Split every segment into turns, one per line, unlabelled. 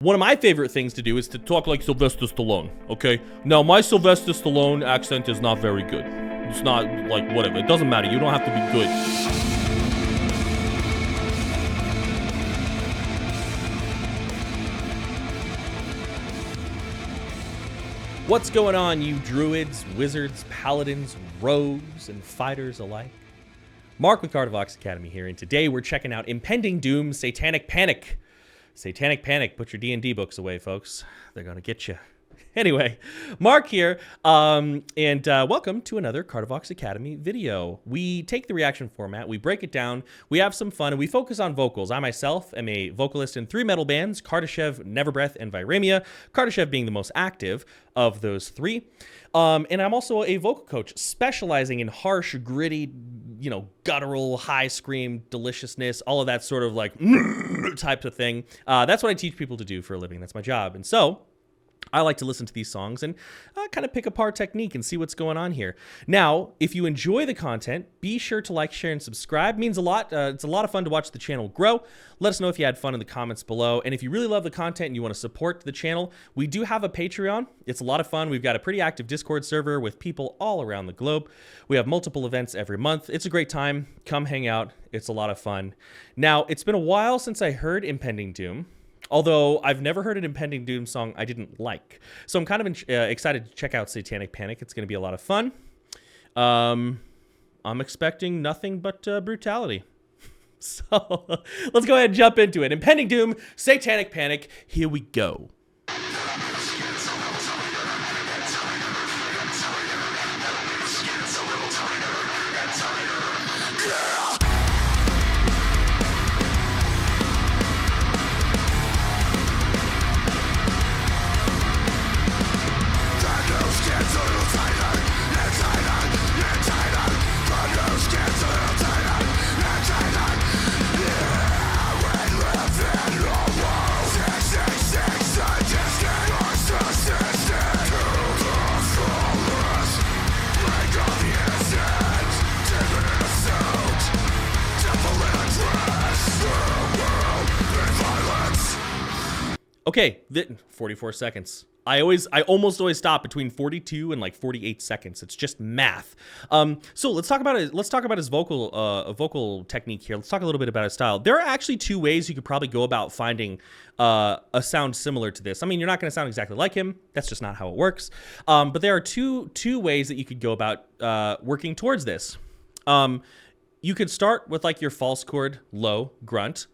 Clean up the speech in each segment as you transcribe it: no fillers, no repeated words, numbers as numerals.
One of my favorite things to do is to talk like Sylvester Stallone, okay? Now, my Sylvester Stallone accent is not very good. It's not, like, whatever. It doesn't matter. You don't have to be good. What's going on, you druids, wizards, paladins, rogues, and fighters alike? Mark with Kardavox Academy here, and today we're checking out Impending Doom, Satanic Panic. Satanic Panic, put your D&D books away, folks. They're gonna get you. Anyway, Mark here, and welcome to another Kardavox Academy video. We take the reaction format, we break it down, we have some fun, and we focus on vocals. I myself am a vocalist in 3 metal bands, Kardashev, Neverbreath, and Viremia, Kardashev being the most active of those 3. And I'm also a vocal coach specializing in harsh, gritty, you know, guttural, high scream, deliciousness, all of that sort of like type of thing. That's what I teach people to do for a living. That's my job. And so I like to listen to these songs and kind of pick apart technique and see what's going on here. Now, if you enjoy the content, be sure to like, share, and subscribe. It means a lot. It's a lot of fun to watch the channel grow. Let us know if you had fun in the comments below. And if you really love the content and you want to support the channel, we do have a Patreon. It's a lot of fun. We've got a pretty active Discord server with people all around the globe. We have multiple events every month. It's a great time. Come hang out. It's a lot of fun. Now, it's been a while since I heard Impending Doom. Although I've never heard an Impending Doom song I didn't like. So I'm kind of excited to check out Satanic Panic. It's going to be a lot of fun. I'm expecting nothing but brutality. So let's go ahead and jump into it. Impending Doom, Satanic Panic. Here we go. Okay, 44 seconds. I almost always stop between 42 and like 48 seconds. It's just math. So let's talk about it. Let's talk about his vocal technique here. Let's talk a little bit about his style. There are actually 2 ways you could probably go about finding a sound similar to this. I mean, you're not going to sound exactly like him. That's just not how it works. But there are two ways that you could go about working towards this. You could start with like your false chord low grunt.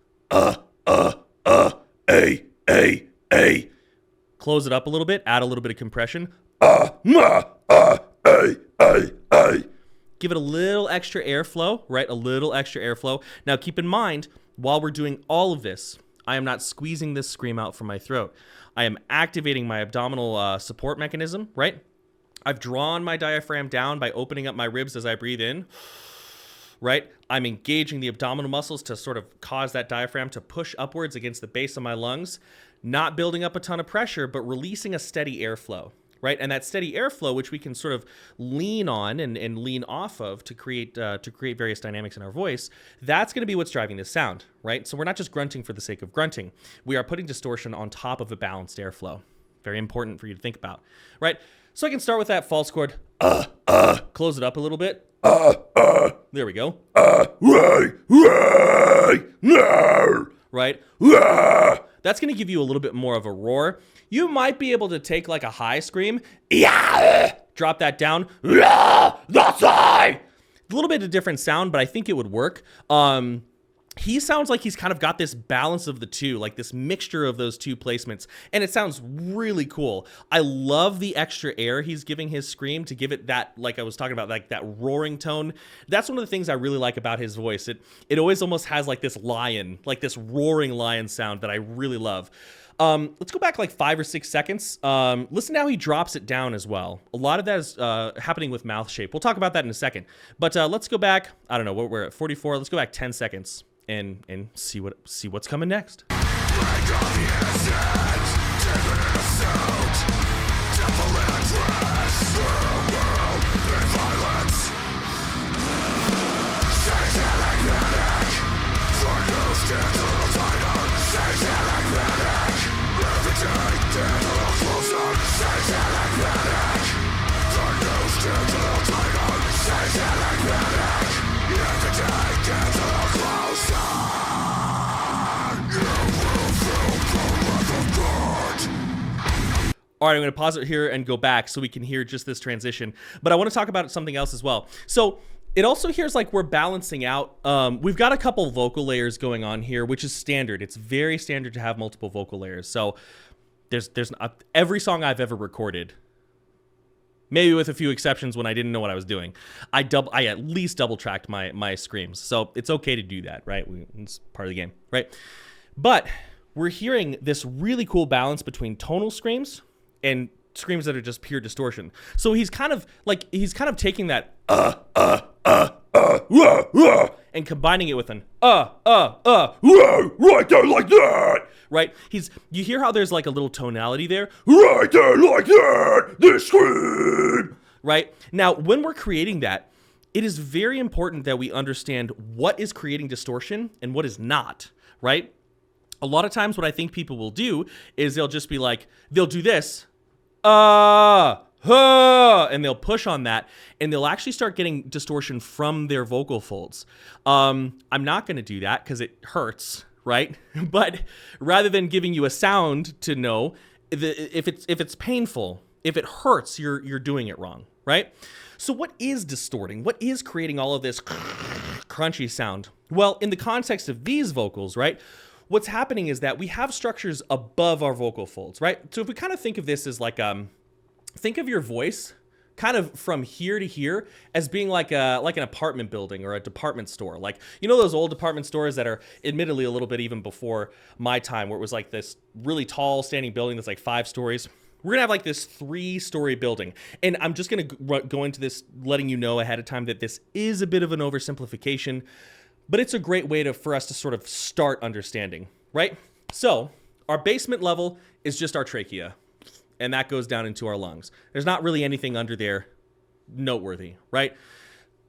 A. Close it up a little bit, add a little bit of compression. Give it a little extra airflow, right? A little extra airflow. Now keep in mind, while we're doing all of this, I am not squeezing this scream out from my throat. I am activating my abdominal support mechanism, right? I've drawn my diaphragm down by opening up my ribs as I breathe in. Right? I'm engaging the abdominal muscles to sort of cause that diaphragm to push upwards against the base of my lungs, not building up a ton of pressure, but releasing a steady airflow, right? And that steady airflow, which we can sort of lean on and lean off of to create various dynamics in our voice, that's going to be what's driving this sound, right? So we're not just grunting for the sake of grunting. We are putting distortion on top of a balanced airflow. Very important for you to think about, right? So I can start with that false chord, close it up a little bit. There we go. Right? That's going to give you a little bit more of a roar. You might be able to take like a high scream. Drop that down. That's high. A little bit of different sound, but I think it would work. He sounds like he's kind of got this balance of the two, like this mixture of those 2 placements, and it sounds really cool. I love the extra air he's giving his scream to give it that, like I was talking about, like that roaring tone. That's one of the things I really like about his voice. It always almost has like this lion, like this roaring lion sound that I really love. Let's go back like 5 or 6 seconds. Listen to how he drops it down as well. A lot of that is happening with mouth shape. We'll talk about that in a second. But let's go back, I don't know, we're at 44. Let's go back 10 seconds. And see what's coming next. Satanic panic, All right, I'm going to pause it here and go back so we can hear just this transition. But I want to talk about something else as well. So it also hears like we're balancing out. We've got a couple vocal layers going on here, which is standard. It's very standard to have multiple vocal layers. So there's every song I've ever recorded, maybe with a few exceptions when I didn't know what I was doing, I at least double tracked my screams. So it's okay to do that, right? It's part of the game, right? But we're hearing this really cool balance between tonal screams and screams that are just pure distortion. So he's kind of taking that and combining it with an right there like that, right? You hear how there's like a little tonality there, right there like that, this scream, right? Now, when we're creating that, it is very important that we understand what is creating distortion and what is not, right? A lot of times what I think people will do is they'll just be like, they'll do this, and they'll push on that, and they'll actually start getting distortion from their vocal folds. I'm not going to do that because it hurts, right? But rather than giving you a sound to know, if it's painful, if it hurts, you're doing it wrong, right? So what is distorting? What is creating all of this crunchy sound? Well, in the context of these vocals, right, what's happening is that we have structures above our vocal folds, right? So if we kind of think of this as like, think of your voice kind of from here to here as being like an apartment building or a department store. Like, you know, those old department stores that are admittedly a little bit even before my time, where it was like this really tall standing building that's like 5 stories. We're going to have like this 3-story building. And I'm just going to go into this letting you know ahead of time that this is a bit of an oversimplification, but it's a great way for us to sort of start understanding, right? So our basement level is just our trachea, and that goes down into our lungs. There's not really anything under there noteworthy, right?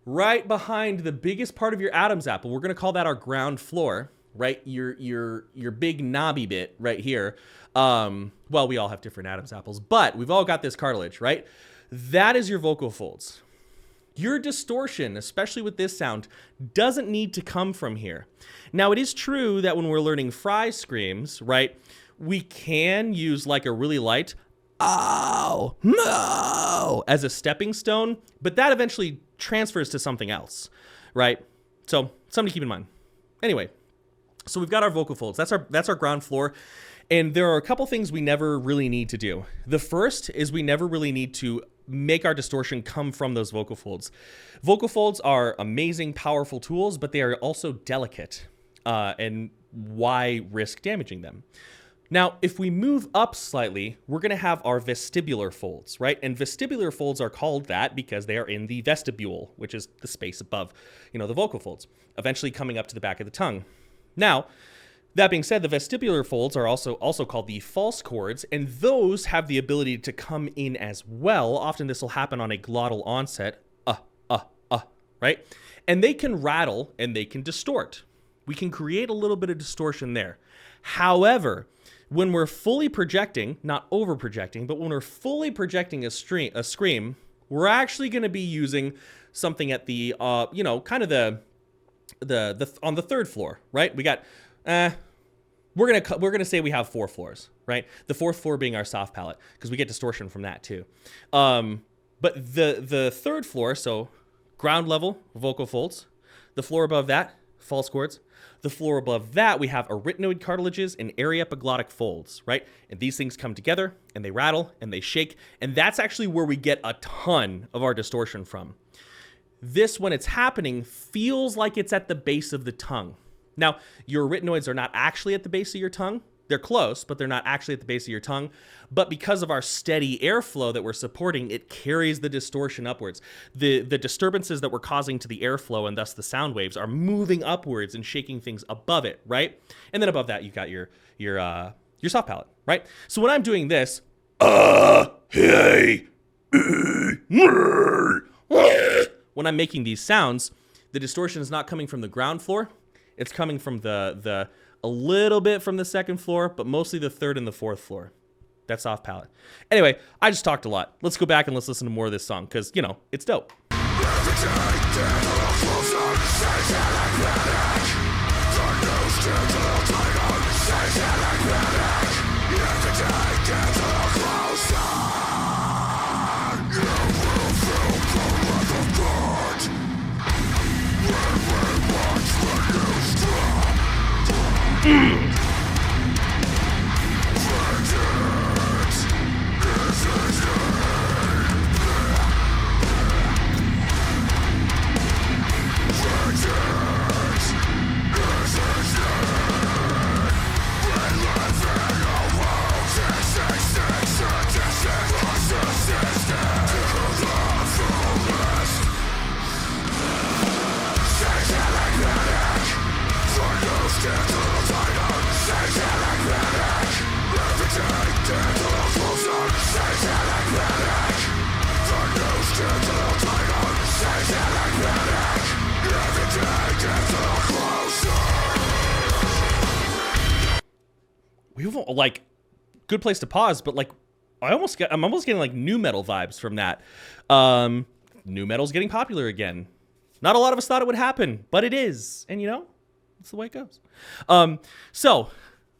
Right behind the biggest part of your Adam's apple, we're going to call that our ground floor, right? Your big knobby bit right here. Well, we all have different Adam's apples, but we've all got this cartilage, right? That is your vocal folds. Your distortion, especially with this sound, doesn't need to come from here. Now, it is true that when we're learning fry screams, right, we can use like a really light, oh, no, as a stepping stone, but that eventually transfers to something else, right? So, something to keep in mind. Anyway, so we've got our vocal folds. That's our ground floor. And there are a couple things we never really need to do. The first is we never really need to make our distortion come from those vocal folds. Vocal folds are amazing, powerful tools, but they are also delicate. And why risk damaging them? Now, if we move up slightly, we're going to have our vestibular folds, right? And vestibular folds are called that because they are in the vestibule, which is the space above, the vocal folds, eventually coming up to the back of the tongue. Now, that being said, the vestibular folds are also called the false chords, and those have the ability to come in as well. Often this will happen on a glottal onset, right? And they can rattle and they can distort. We can create a little bit of distortion there. However, when we're fully projecting, not over projecting, but when we're fully projecting a scream, we're actually going to be using something at the, kind of the on the 3rd floor, right? We got, we're gonna say we have 4 floors, right? The 4th floor being our soft palate, because we get distortion from that too. But the 3rd floor, so ground level vocal folds. The floor above that, false chords. The floor above that, we have arytenoid cartilages and aryepiglottic folds, right? And these things come together and they rattle and they shake, and that's actually where we get a ton of our distortion from. This, when it's happening, feels like it's at the base of the tongue. Now, your arytenoids are not actually at the base of your tongue. They're close, but they're not actually at the base of your tongue. But because of our steady airflow that we're supporting, it carries the distortion upwards. The disturbances that we're causing to the airflow and thus the sound waves are moving upwards and shaking things above it, right? And then above that, you've got your soft palate, right? So when I'm doing this, hey, when I'm making these sounds, the distortion is not coming from the ground floor. It's coming from a little bit from the 2nd floor, but mostly the 3rd and the 4th floor. That soft palate. Anyway, I just talked a lot. Let's go back and let's listen to more of this song because, you know, it's dope. We've like good place to pause, but like I'm almost getting like new metal vibes from that. New metal's getting popular again. Not a lot of us thought it would happen, but it is, and you know, that's the way it goes. So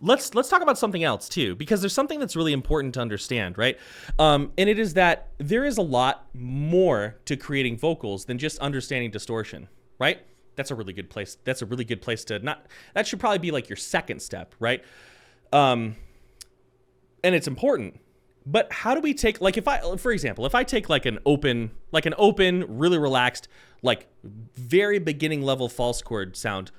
let's talk about something else too, because there's something that's really important to understand, right? And it is that there is a lot more to creating vocals than just understanding distortion, right? That's a really good place. That's a really good place to not. That should probably be like your second step, right? And it's important. But how do we take, like, for example, if I take like an open, really relaxed, like very beginning level false chord sound,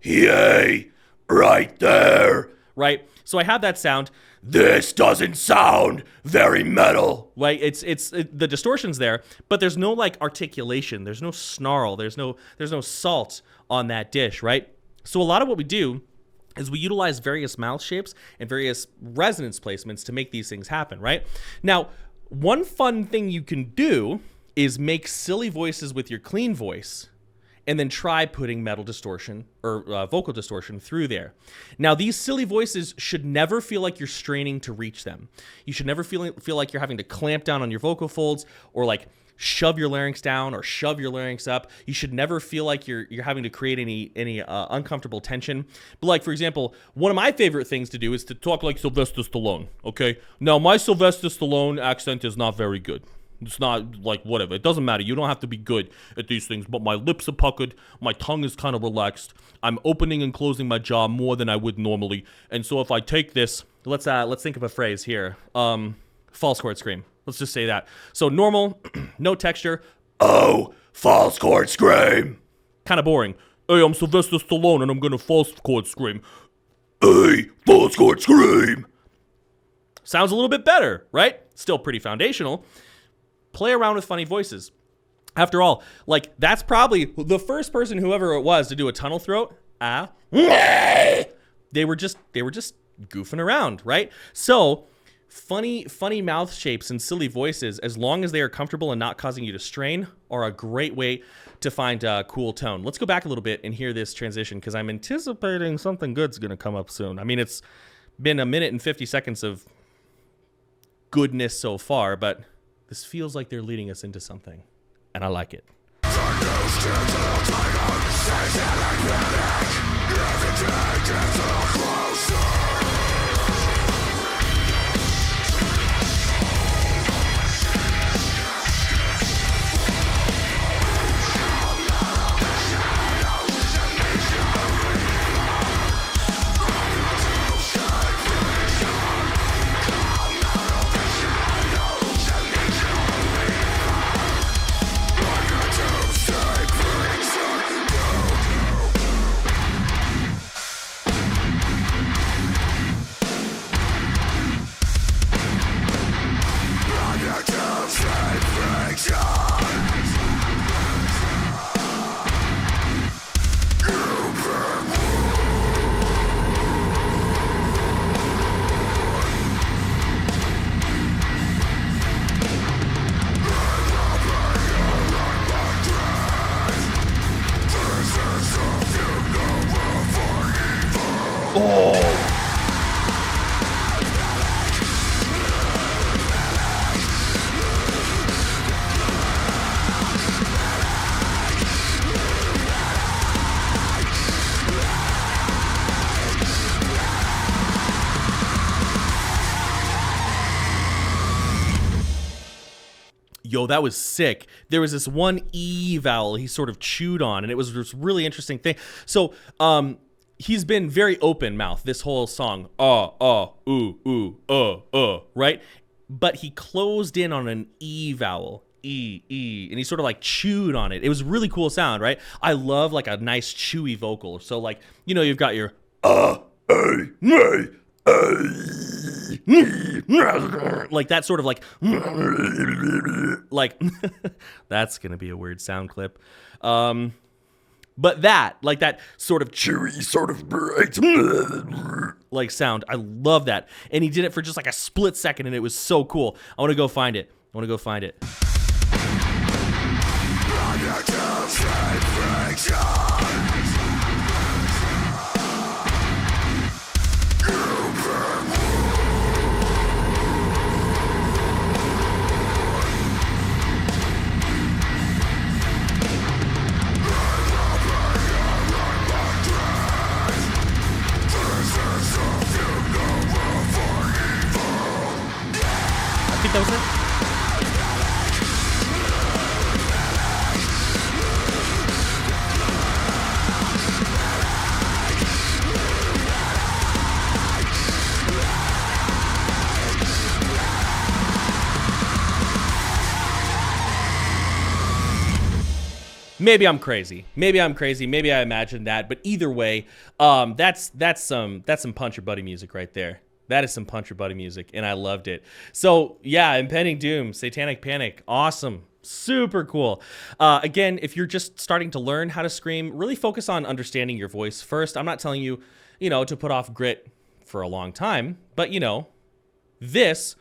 yay, right there, right? So I have that sound. This doesn't sound very metal, right? The distortion's there, but there's no like articulation. There's no snarl. There's no salt on that dish, right? So a lot of what we do is we utilize various mouth shapes and various resonance placements to make these things happen, right? Now, one fun thing you can do is make silly voices with your clean voice and then try putting metal distortion or vocal distortion through there. Now, these silly voices should never feel like you're straining to reach them. You should never feel like you're having to clamp down on your vocal folds or like shove your larynx down or shove your larynx up. You should never feel like you're having to create any uncomfortable tension. But like, for example, one of my favorite things to do is to talk like Sylvester Stallone, okay? Now, my Sylvester Stallone accent is not very good. It's not like whatever. It doesn't matter. You don't have to be good at these things, but my lips are puckered. My tongue is kind of relaxed. I'm opening and closing my jaw more than I would normally. And so if I take this, let's think of a phrase here. False chord scream. Let's just say that. So normal, no texture. Oh, false chord scream. Kind of boring. Hey, I'm Sylvester Stallone and I'm gonna false chord scream. Hey, false chord scream. Sounds a little bit better, right? Still pretty foundational. Play around with funny voices. After all, like that's probably the first person, whoever it was, to do a tunnel throat. They were just goofing around, right? So funny mouth shapes and silly voices, as long as they are comfortable and not causing you to strain, are a great way to find a cool tone. Let's go back a little bit and hear this transition because I'm anticipating something good's going to come up soon. I mean, it's been 1 minute and 50 seconds of goodness so far, but this feels like they're leading us into something, and I like it. Yo, that was sick. There was this one E vowel he sort of chewed on, and it was this really interesting thing. So, he's been very open mouth this whole song. Right? But he closed in on an E vowel. E, and he sort of like chewed on it. It was a really cool sound, right? I love like a nice chewy vocal. So like, you know, you've got your like that sort of like that's gonna be a weird sound clip. But that, like that sort of chewy, sort of like sound, I love that. And he did it for just like a split second, and it was so cool. I want to go find it. I think that was it. Maybe I'm crazy. Maybe I imagined that. But either way, that's some punch your buddy music right there. That is some punch your buddy music, and I loved it. So yeah, Impending Doom, Satanic Panic, awesome. Super cool. Again, if you're just starting to learn how to scream, really focus on understanding your voice first. I'm not telling you, to put off grit for a long time, but this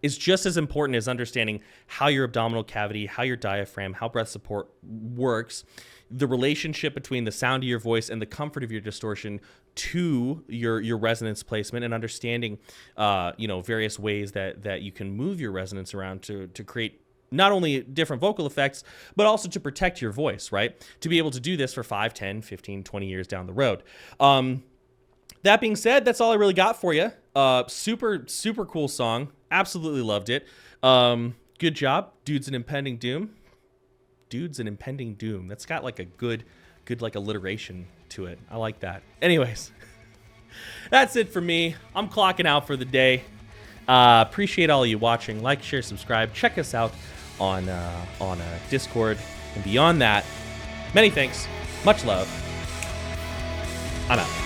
is just as important as understanding how your abdominal cavity, how your diaphragm, how breath support works, the relationship between the sound of your voice and the comfort of your distortion to your resonance placement, and understanding, various ways that you can move your resonance around to create not only different vocal effects, but also to protect your voice, right? To be able to do this for 5, 10, 15, 20 years down the road. That being said, that's all I really got for you. Super, super cool song. Absolutely loved it. Good job. Dudes in Impending Doom. That's got like a good like alliteration to it. I like that. Anyways, that's it for me. I'm clocking out for the day. Appreciate all of you watching. Like, share, subscribe. Check us out on Discord. And beyond that, many thanks. Much love. I'm out.